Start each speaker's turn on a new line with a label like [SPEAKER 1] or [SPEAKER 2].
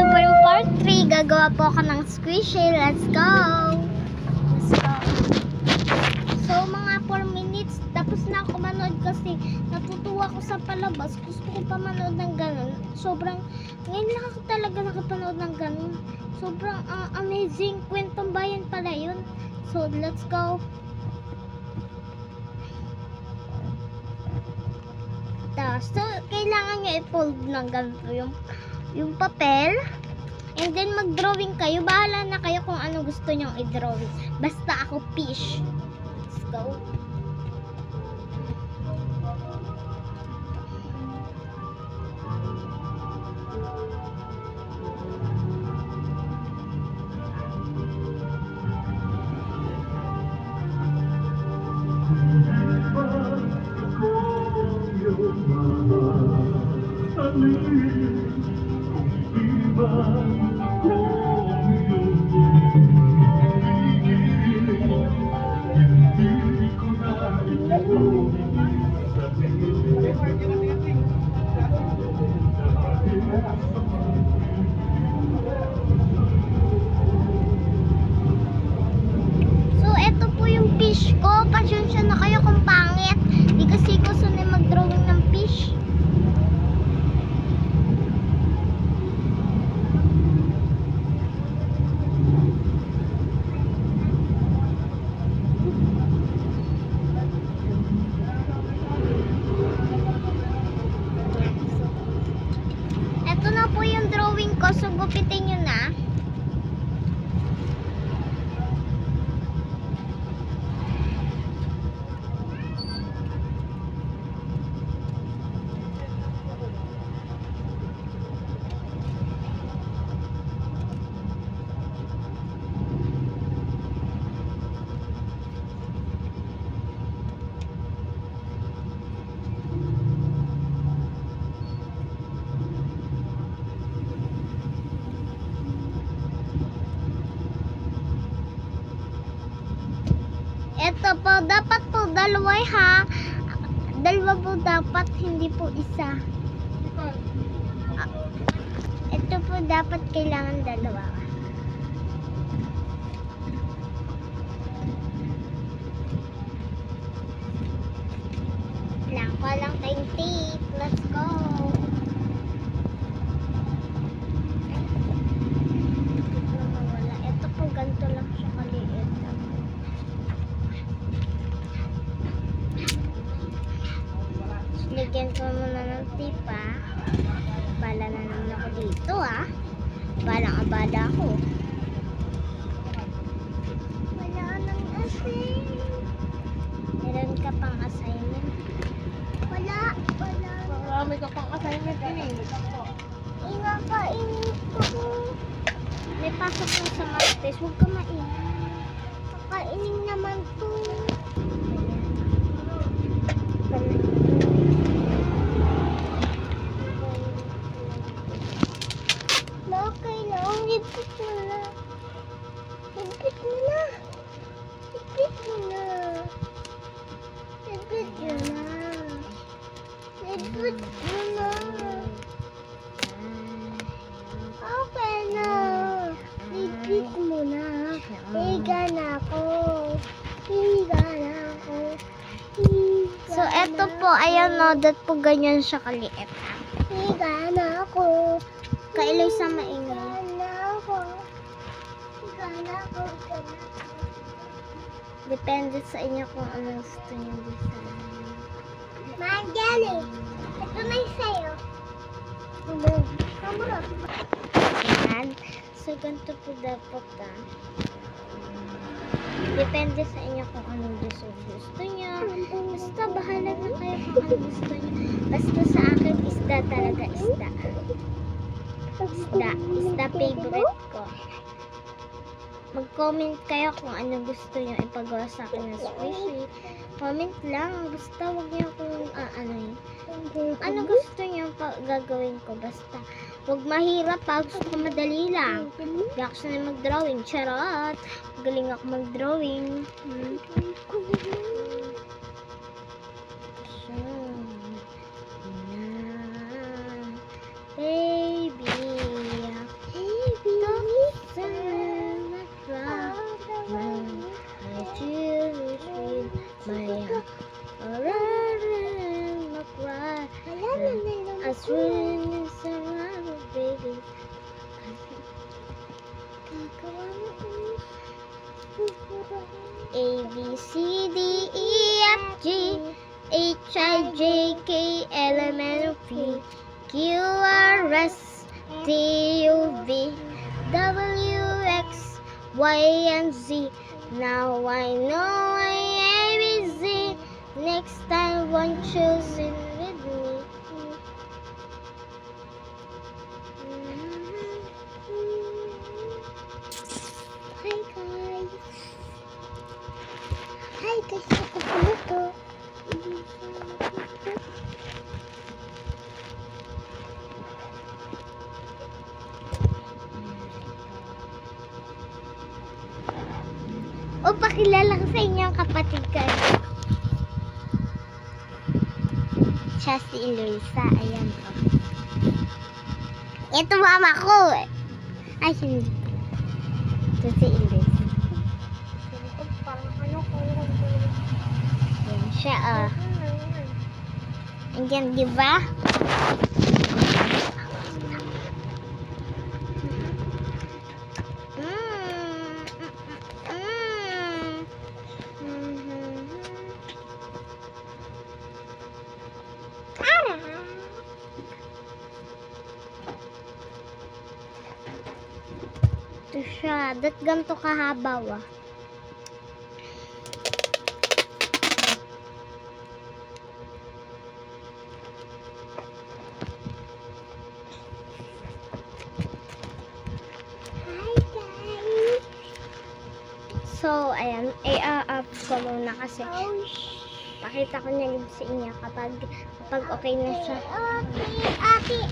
[SPEAKER 1] ito po yung part 3. Gagawa po ako ng squishy. Let's go! Let's go. So, mga 4 minutes. Tapos na ako manood kasi natutuwa ko sa palabas. Gusto ko pa manood ng ganun. Sobrang, ngayon lang ako talaga nakapanood ng ganun. Sobrang amazing. Kwentong bayan pala yun. So, let's go. So, kailangan nyo i-fold ng ganito yung papel. And then, mag-drawing kayo. Bahala na kayo kung ano gusto nyong i-drawing. Basta ako fish. Let's go. So, eto po yung fish ko. Pasensya na kayo kung pangit. Di kasi ko sanay mag-drawing ng fish. Eto na po yung drawing ko. So, gupitin nyo na. Ito po, dapat po dalawa ha. Dalawa po dapat, hindi po isa. Ito po dapat kailangan dalawa. Lang tayong tape. Let's go. Ito po, ganito lang siya kaliit. Lagyan ko muna ng tape ha. Bala na naman ako dito ha. Balang abada ako. Wala nang assignment. Meron ka pang assignment? Wala.
[SPEAKER 2] Marami ka pang assignment din eh.
[SPEAKER 1] Inakainin ko. May pasok mo sa Martes. Huwag ka maingay. Kakainin naman to. Okay lang. Lipit mo na. Lipit mo na. Lipit mo na. Lipit mo na. Lipit mo na. Okay na. Lipit mo na. Higa na ako. Higa na ako. So, eto po, ayan no, dat po ganyan siya kaliit. Higa na ako. Kailoy sa maingay. Higa na ako. Higa na ako. Depende sa inyo kung ano gusto niyo design. Manjali, ito na yung sa'yo. Kamura. Ayan. So, ganito po dapat depende sa inyo kung anong gusto niyo. Basta bahala na kayo kung anong gusto niyo. Basta sa akin, isda talaga, isda. Isda favorite ko. Mag-comment kayo kung ano gusto niyo ipagawa sa akin ng squishy. Comment lang. Basta wag niyo akong ano gusto niyo gagawin ko. Basta wag mahirap pa. Gusto ko madali lang. Hindi ako sanay mag-drawing. Charot. Galing ako mag-drawing. Baby. J, K, L, M, N, P, Q, R, S, T, U, V, W, X, Y, and Z. Now I know I am Z. Next time, won't choose it with me. Hi guys. Hi guys, ako pala to. O, pakilala ko sa inyo ang kapatid ko. Siya si Eloisa. Ayan po. Ito mama ko. Ay, hindi. Ito si Eloisa.
[SPEAKER 2] Parang ano ko.
[SPEAKER 1] Ayan siya, oh. Ayan, di ba? Ito siya. Dat ganito kahaba, ah. Hi, guys! So, ayan. I-up ko muna kasi pakita ko na yun sa inyo kapag okay na siya. Okay,